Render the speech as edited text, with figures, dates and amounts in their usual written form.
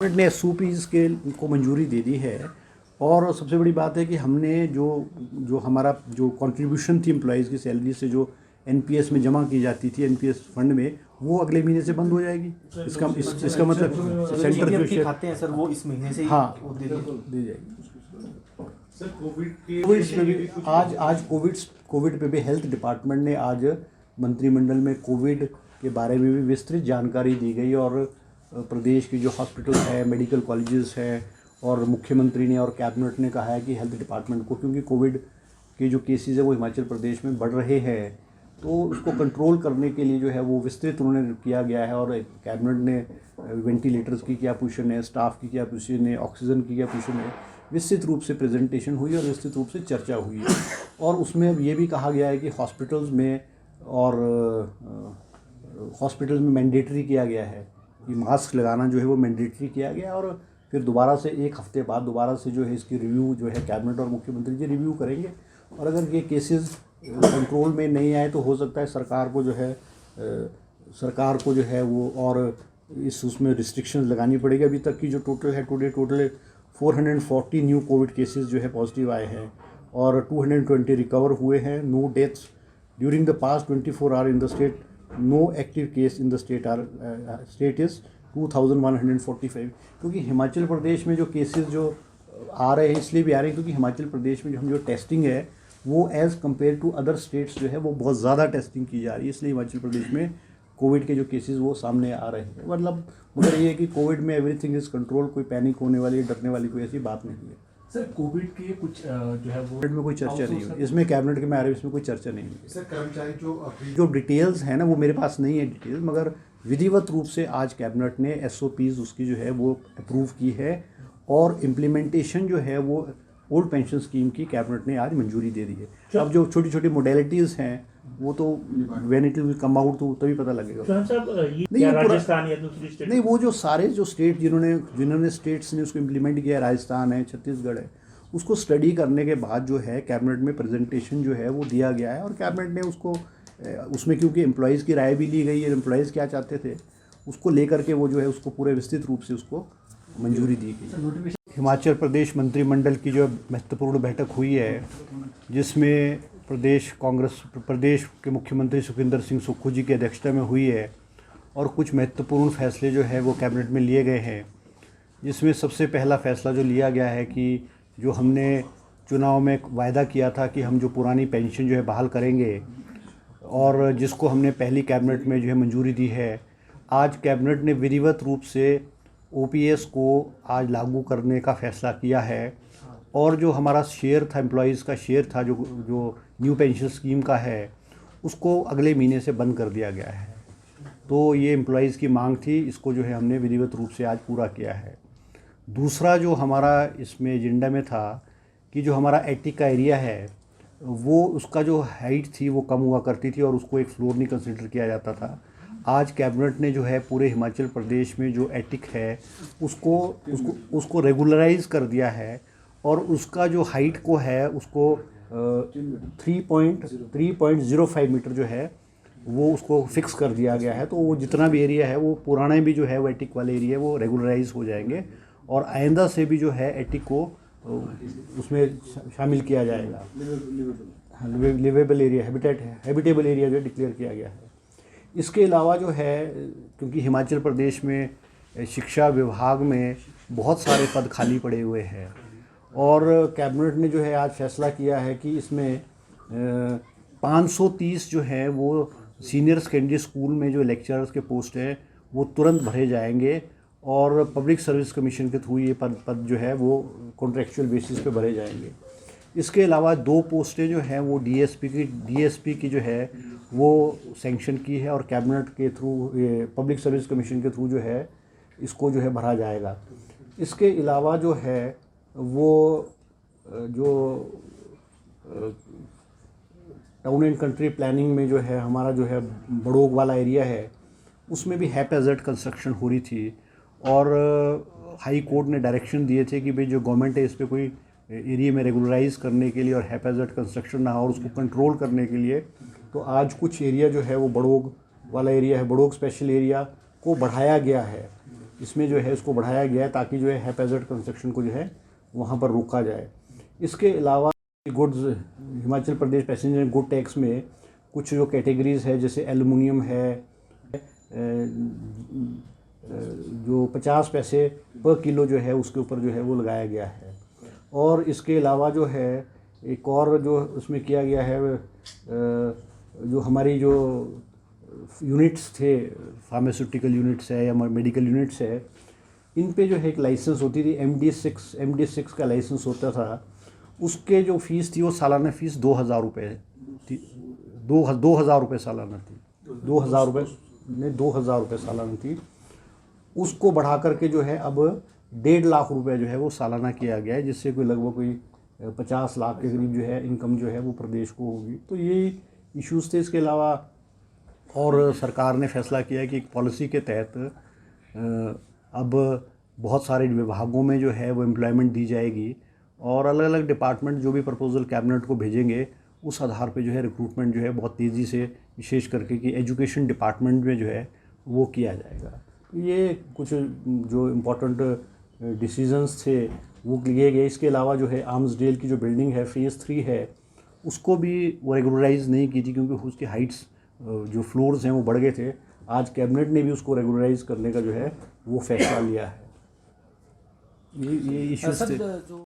Government ने SOPs के को मंजूरी दे दी है। और सबसे बड़ी बात है कि हमने जो हमारा जो कंट्रीब्यूशन थी एम्प्लॉयज़ की सैलरी से जो एनपीएस में जमा की जाती थी एनपीएस फंड में, वो अगले महीने से बंद हो जाएगी। इसका मतलब सेंटर जो खाते हैं सर वो इस महीने से ही हाँ दे जाएगी। सर कोविड पे भी आज कोविड पे भी हेल्थ डिपार्टमेंट ने आज मंत्रिमंडल में कोविड के बारे में भी विस्तृत जानकारी दी गई और प्रदेश की जो हॉस्पिटल है, मेडिकल कॉलेजेस है और मुख्यमंत्री ने और कैबिनेट ने कहा है कि हेल्थ डिपार्टमेंट को, क्योंकि कोविड के जो केसेस है वो हिमाचल प्रदेश में बढ़ रहे हैं, तो उसको कंट्रोल करने के लिए जो है वो विस्तृत उन्होंने किया गया है। और कैबिनेट ने वेंटिलेटर्स की क्या पोजीशन है, स्टाफ की क्या पोजीशन है, ऑक्सीजन की क्या पोजीशन है, विस्तृत रूप से प्रेजेंटेशन हुई और विस्तृत रूप से चर्चा हुई। और उसमें ये भी कहा गया है कि हॉस्पिटल्स में मैंडेटरी किया गया है कि मास्क लगाना जो है वो मैंडेटरी किया गया है। और फिर दोबारा से एक हफ्ते बाद दोबारा से जो है इसकी रिव्यू जो है कैबिनेट और मुख्यमंत्री जी रिव्यू करेंगे। और अगर ये केसेस कंट्रोल में नहीं आए तो हो सकता है सरकार को जो है वो और उसमें रिस्ट्रिक्शंस लगानी पड़ेगी। अभी तक की जो टोटल 440 न्यू कोविड केसेस जो है पॉजिटिव आए हैं और 220 रिकवर हुए हैं। No deaths during the past 24 hour in the state. No active case in the state is 2145। क्योंकि हिमाचल प्रदेश में जो केसेस जो आ रहे हैं इसलिए भी आ रहे हैं क्योंकि हिमाचल प्रदेश में जो टेस्टिंग है वो as compare to other states जो है वो बहुत ज़्यादा टेस्टिंग की जा रही है, इसलिए हिमाचल प्रदेश में कोविड के जो केसेस वो सामने आ रहे हैं। मतलब मगर ये है कि कोविड में एवरीथिंग इज़ कंट्रोल, कोई पैनिक होने वाली डरने वाली कोई ऐसी बात नहीं है। सर कोविड के कुछ जो है वो में कोई चर्चा नहीं हुई, इसमें कैबिनेट के में आ रहे इसमें कोई चर्चा नहीं हुई। सर कर्मचारी जो डिटेल्स हैं ना वो मेरे पास नहीं है डिटेल्स, मगर विधिवत रूप से आज कैबिनेट ने एसओपीज़ उसकी जो है वो अप्रूव की है और इम्प्लीमेंटेशन जो है वो ओल्ड पेंशन स्कीम की कैबिनेट ने आज मंजूरी दे दी है। अब जो छोटी छोटी मोडेलिटीज़ हैं वो तो when it will come out तो तभी पता लगेगा। नहीं, वो जो सारे जो स्टेट जिन्होंने स्टेट्स ने उसको इम्प्लीमेंट किया, राजस्थान है, छत्तीसगढ़ है, उसको स्टडी करने के बाद जो है कैबिनेट में प्रेजेंटेशन जो है वो दिया गया है और कैबिनेट ने उसमें क्योंकि एम्प्लॉयज़ की राय भी ली गई है, एम्प्लॉयज़ क्या चाहते थे उसको लेकर के वो जो है उसको पूरे विस्तृत रूप से उसको मंजूरी दी गई। हिमाचल प्रदेश मंत्रिमंडल की जो महत्वपूर्ण बैठक हुई है जिसमें प्रदेश के मुख्यमंत्री सुखविंदर सिंह सुक्खू जी की अध्यक्षता में हुई है और कुछ महत्वपूर्ण फैसले जो है वो कैबिनेट में लिए गए हैं, जिसमें सबसे पहला फैसला जो लिया गया है कि जो हमने चुनाव में वायदा किया था कि हम जो पुरानी पेंशन जो है बहाल करेंगे और जिसको हमने पहली कैबिनेट में जो है मंजूरी दी है, आज कैबिनेट ने विधिवत रूप से ओपीएस को आज लागू करने का फैसला किया है। और जो हमारा शेयर था, एम्प्लॉयज़ का शेयर था जो न्यू पेंशन स्कीम का है, उसको अगले महीने से बंद कर दिया गया है। तो ये एम्प्लॉयज़ की मांग थी, इसको जो है हमने विधिवत रूप से आज पूरा किया है। दूसरा जो हमारा इसमें एजेंडा में था कि जो हमारा एटिक का एरिया है वो उसका जो हाइट थी वो कम हुआ करती थी और उसको एक फ्लोर नहीं कंसिडर किया जाता था। आज कैबिनेट ने जो है पूरे हिमाचल प्रदेश में जो एटिक है उसको रेगुलराइज कर दिया है और उसका जो हाइट को है उसको 3.05 मीटर जो है वो उसको फिक्स कर दिया गया है। तो वो जितना भी एरिया है वो पुराने भी जो है वो एटिक वाले एरिया वो रेगुलराइज हो जाएंगे और आइंदा से भी जो है एटिक को उसमें शामिल किया जाएगा। लिवेबल एरिया, हैबिटेबल एरिया जो डिक्लेयर किया गया है। इसके अलावा जो है क्योंकि हिमाचल प्रदेश में शिक्षा विभाग में बहुत सारे पद खाली पड़े हुए हैं और कैबिनेट ने जो है आज फैसला किया है कि इसमें 530 जो है वो सीनियर सेकेंडरी स्कूल में जो लेक्चरर्स के पोस्ट हैं वो तुरंत भरे जाएंगे और पब्लिक सर्विस कमीशन के थ्रू ये पद जो है वो कॉन्ट्रेक्चुअल बेसिस पे भरे जाएंगे। इसके अलावा 2 पोस्टें जो हैं वो डीएसपी की जो है वो सैंक्शन की है और कैबिनेट के थ्रू पब्लिक सर्विस कमीशन के थ्रू जो है इसको जो है भरा जाएगा। इसके अलावा जो है वो जो टाउन एंड कंट्री प्लानिंग में जो है हमारा जो है बड़ोग वाला एरिया है उसमें भी हैप्पैज़र्ड कंस्ट्रक्शन हो रही थी और हाई कोर्ट ने डायरेक्शन दिए थे कि भाई जो गवर्नमेंट है इस पर कोई एरिया में रेगुलराइज करने के लिए और हैप्पैज़र्ड कंस्ट्रक्शन ना हो और उसको कंट्रोल करने के लिए तो आज कुछ एरिया जो है वो बड़ोग वाला एरिया है, बड़ोग स्पेशल एरिया को बढ़ाया गया है इसमें जो है इसको बढ़ाया गया है ताकि जो है हैप्पैजार्ड कंस्ट्रक्शन को जो है वहाँ पर रोका जाए। इसके अलावा goods Himachal Pradesh passenger good tax में कुछ जो कैटेगरीज है जैसे एल्युमिनियम है जो 50 पैसे पर किलो जो है उसके ऊपर जो है वो लगाया गया है। और इसके अलावा जो है एक और जो उसमें किया गया है जो हमारी जो यूनिट्स थे फार्मास्यूटिकल यूनिट्स है या मेडिकल यूनिट्स है इन पे जो है एक लाइसेंस होती थी MD6 का लाइसेंस होता था। उसके जो फ़ीस थी वो सालाना फ़ीस 2000 रुपये थी। 2000 रुपये सालाना थी। 2000 रुपये नहीं 2000 रुपये सालाना थी। उसको बढ़ा करके जो है अब 1.5 लाख रुपए जो है वो सालाना किया गया है जिससे कोई लगभग कोई 50 लाख के करीब जो है इनकम जो है वो प्रदेश को होगी। तो ये इश्यूज़ थे। इसके अलावा और सरकार ने फैसला किया है कि एक पॉलिसी के तहत अब बहुत सारे विभागों में जो है वो एम्प्लॉयमेंट दी जाएगी और अलग अलग डिपार्टमेंट जो भी प्रपोजल कैबिनेट को भेजेंगे उस आधार पे जो है रिक्रूटमेंट जो है बहुत तेज़ी से विशेष करके कि एजुकेशन डिपार्टमेंट में जो है वो किया जाएगा। ये कुछ जो इम्पोर्टेंट डिसीजंस थे वो लिए गए। इसके अलावा जो है आर्म्सडेल की जो बिल्डिंग है फेज़ 3 है उसको भी वो रेगुलराइज़ नहीं की थी क्योंकि उसकी हाइट्स जो फ्लोर्स हैं वो बढ़ गए थे। आज कैबिनेट ने भी उसको रेगुलराइज़ करने का जो है वो फैसला लिया है। ये इश्यूज थे।